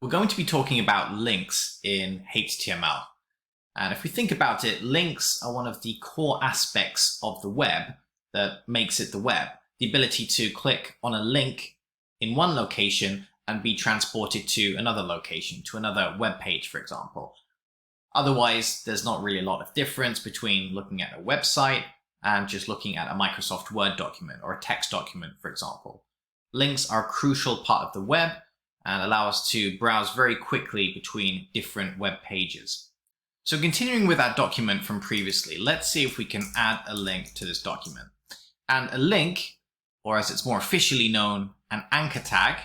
We're going to be talking about links in HTML. And if we think about it, links are one of the core aspects of the web that makes it the web. The ability to click on a link in one location and be transported to another location, to another web page, for example. Otherwise, there's not really a lot of difference between looking at a website and just looking at a Microsoft Word document or a text document, for example. Links are a crucial part of the web and allow us to browse very quickly between different web pages. So continuing with our document from previously, let's see if we can add a link to this document. And a link, or as it's more officially known, an anchor tag,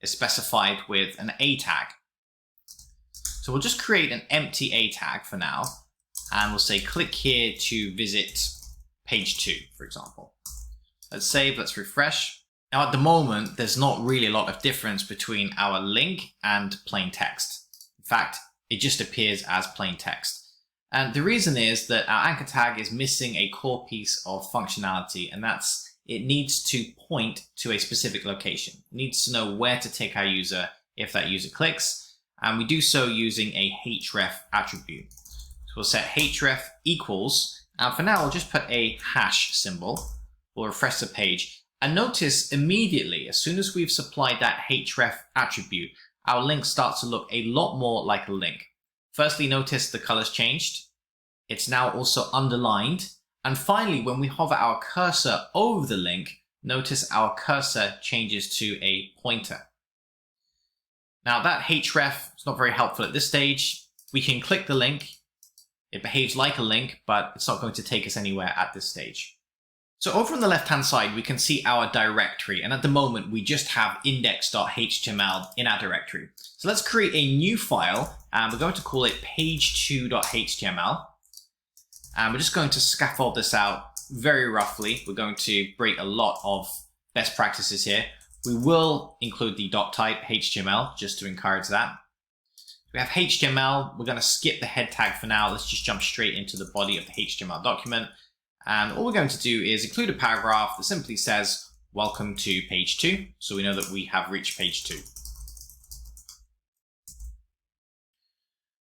is specified with an A tag. So we'll just create an empty A tag for now, and we'll say click here to visit page 2, for example. Let's save, let's refresh. Now at the moment, there's not really a lot of difference between our link and plain text. In fact, it just appears as plain text. And the reason is that our anchor tag is missing a core piece of functionality, and that's it needs to point to a specific location. It needs to know where to take our user if that user clicks, and we do so using a href attribute. So we'll set href equals, and for now we'll just put a hash symbol. We'll refresh the page, and notice immediately, as soon as we've supplied that href attribute, our link starts to look a lot more like a link. Firstly, notice the color's changed. It's now also underlined. And finally, when we hover our cursor over the link, notice our cursor changes to a pointer. Now that href is not very helpful at this stage. We can click the link. It behaves like a link, but it's not going to take us anywhere at this stage. So over on the left-hand side, we can see our directory. And at the moment, we just have index.html in our directory. So let's create a new file, and we're going to call it page2.html. And we're just going to scaffold this out very roughly. We're going to break a lot of best practices here. We will include the doc type HTML just to encourage that. We have HTML. We're going to skip the head tag for now. Let's just jump straight into the body of the HTML document. And all we're going to do is include a paragraph that simply says, welcome to page 2. So we know that we have reached page 2.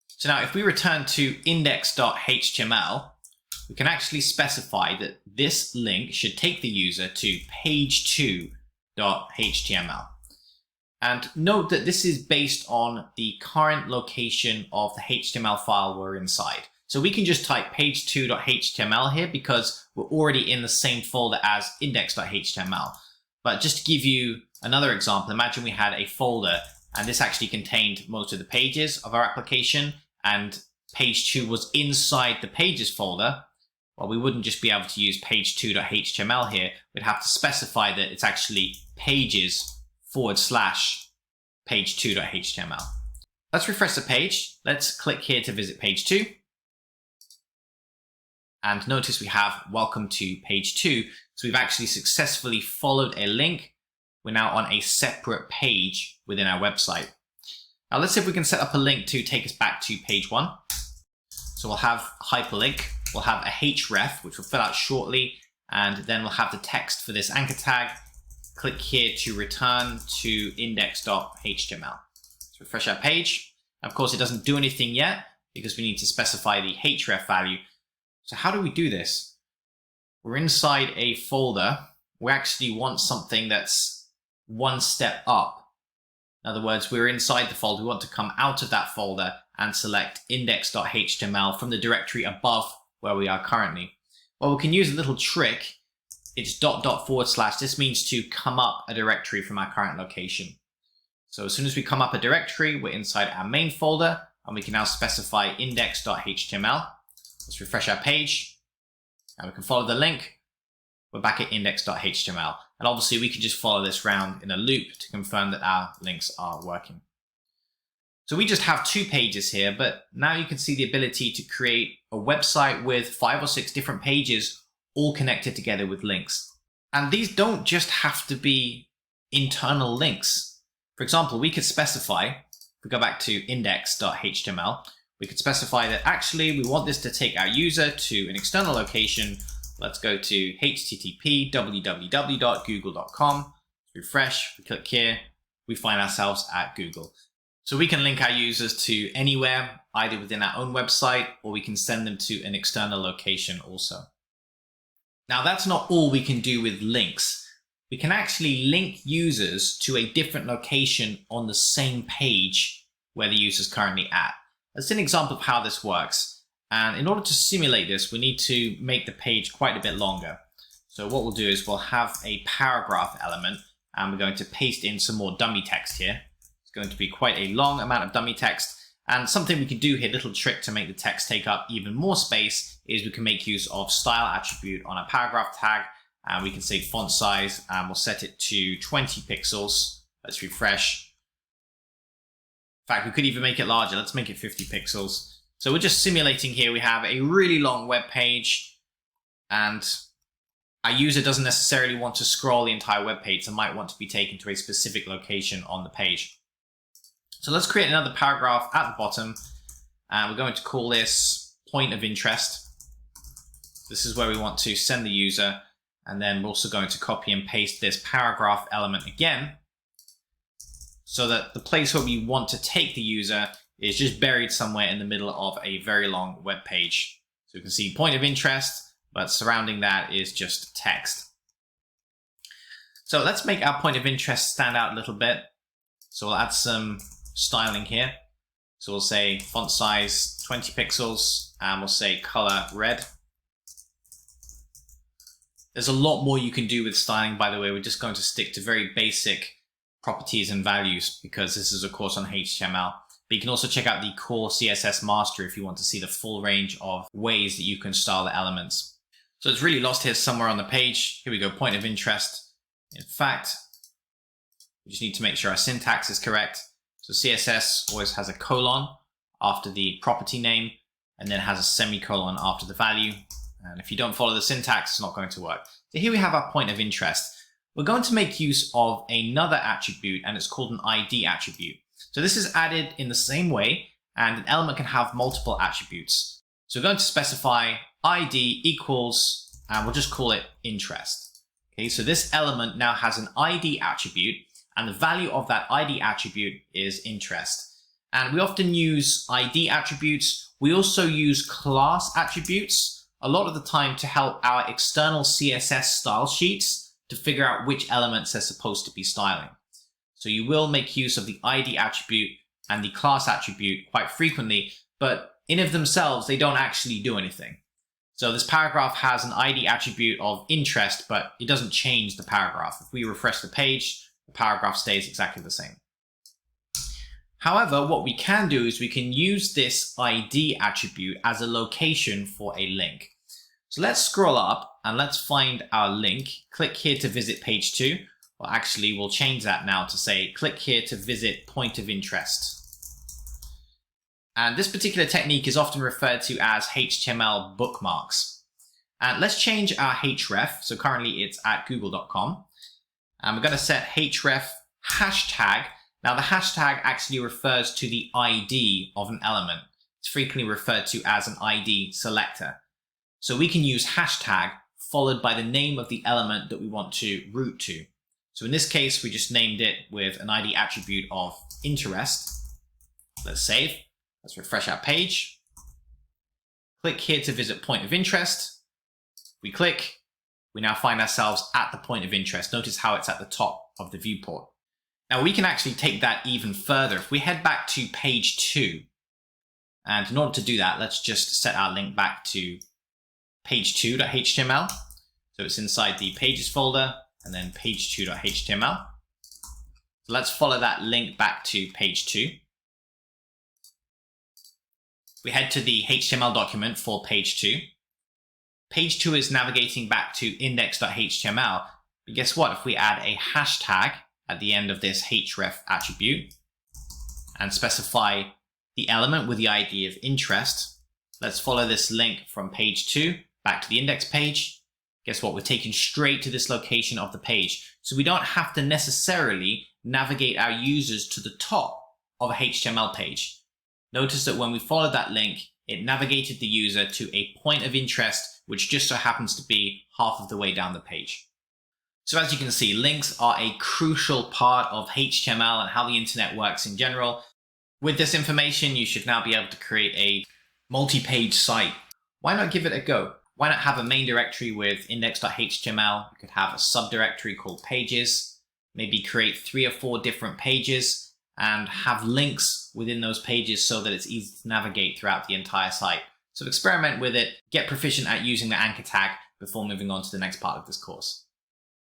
So now if we return to index.html, we can actually specify that this link should take the user to page2.html. And note that this is based on the current location of the HTML file we're inside. So we can just type page2.html here because we're already in the same folder as index.html. But just to give you another example, imagine we had a folder and this actually contained most of the pages of our application, and page 2 was inside the pages folder. Well, we wouldn't just be able to use page2.html here. We'd have to specify that it's actually pages/page2.html. Let's refresh the page. Let's click here to visit page 2. And notice we have welcome to page 2. So we've actually successfully followed a link. We're now on a separate page within our website. Now let's see if we can set up a link to take us back to page 1. So we'll have a hyperlink. We'll have a href, which we'll fill out shortly. And then we'll have the text for this anchor tag. Click here to return to index.html. Let's refresh our page. Of course, it doesn't do anything yet because we need to specify the href value. So how do we do this? We're inside a folder. We actually want something that's one step up. In other words, we're inside the folder. We want to come out of that folder and select index.html from the directory above where we are currently. Well, we can use a little trick. It's .. This means to come up a directory from our current location. So as soon as we come up a directory, we're inside our main folder, and we can now specify index.html. Let's refresh our page, and we can follow the link. We're back at index.html. And obviously we can just follow this round in a loop to confirm that our links are working. So we just have 2 pages here, but now you can see the ability to create a website with 5 or 6 different pages all connected together with links. And these don't just have to be internal links. For example, we could specify, if we go back to index.html, we could specify that actually we want this to take our user to an external location. Let's go to http://www.google.com. Refresh, we click here, we find ourselves at Google. So we can link our users to anywhere, either within our own website, or we can send them to an external location also. Now that's not all we can do with links. We can actually link users to a different location on the same page where the user is currently at. That's an example of how this works. And in order to simulate this, we need to make the page quite a bit longer. So what we'll do is we'll have a paragraph element, and we're going to paste in some more dummy text here. It's going to be quite a long amount of dummy text. And something we can do here, little trick to make the text take up even more space, is we can make use of style attribute on a paragraph tag. And we can say font size, and we'll set it to 20 pixels. Let's refresh. In fact, we could even make it larger. Let's make it 50 pixels. So we're just simulating here. We have a really long web page, and our user doesn't necessarily want to scroll the entire web page. They might want to be taken to a specific location on the page. So let's create another paragraph at the bottom, and we're going to call this point of interest. This is where we want to send the user, and then we're also going to copy and paste this paragraph element again, so that the place where we want to take the user is just buried somewhere in the middle of a very long web page. So you can see point of interest, but surrounding that is just text. So let's make our point of interest stand out a little bit. So we'll add some styling here. So we'll say font size 20 pixels, and we'll say color red. There's a lot more you can do with styling, by the way. We're just going to stick to very basic properties and values because this is, of course, on HTML. But you can also check out the core CSS master if you want to see the full range of ways that you can style the elements. So it's really lost here somewhere on the page. Here we go, point of interest. In fact, we just need to make sure our syntax is correct. So CSS always has a colon after the property name, and then has a semicolon after the value. And if you don't follow the syntax, it's not going to work. So here we have our point of interest. We're going to make use of another attribute, and it's called an ID attribute. So this is added in the same way, and an element can have multiple attributes. So we're going to specify ID equals, and we'll just call it interest. Okay, so this element now has an ID attribute, and the value of that ID attribute is interest. And we often use ID attributes. We also use class attributes a lot of the time to help our external CSS style sheets to figure out which elements they're supposed to be styling. So you will make use of the ID attribute and the class attribute quite frequently, but in of themselves, they don't actually do anything. So this paragraph has an ID attribute of interest, but it doesn't change the paragraph. If we refresh the page, the paragraph stays exactly the same. However, what we can do is we can use this ID attribute as a location for a link. So let's scroll up and let's find our link. Click here to visit page 2. Well, actually, we'll change that now to say, click here to visit point of interest. And this particular technique is often referred to as HTML bookmarks. And let's change our href. So currently it's at google.com. And we're going to set href hashtag. Now the hashtag actually refers to the ID of an element. It's frequently referred to as an ID selector. So we can use hashtag followed by the name of the element that we want to route to. So in this case, we just named it with an ID attribute of interest. Let's save. Let's refresh our page. Click here to visit point of interest. We click. We now find ourselves at the point of interest. Notice how it's at the top of the viewport. Now we can actually take that even further. If we head back to page 2, and in order to do that, let's just set our link back to page2.html. So it's inside the pages folder, and then page2.html. So let's follow that link back to page 2. We head to the HTML document for page 2. Page 2 is navigating back to index.html. But guess what? If we add a hashtag at the end of this href attribute and specify the element with the ID of interest, let's follow this link from page 2 back to the index page. Guess what? We're taken straight to this location of the page. So we don't have to necessarily navigate our users to the top of a HTML page. Notice that when we followed that link, it navigated the user to a point of interest, which just so happens to be half of the way down the page. So as you can see, links are a crucial part of HTML and how the internet works in general. With this information, you should now be able to create a multi-page site. Why not give it a go? Why not have a main directory with index.html? You could have a subdirectory called pages, maybe create 3 or 4 different pages and have links within those pages so that it's easy to navigate throughout the entire site. So experiment with it, get proficient at using the anchor tag before moving on to the next part of this course.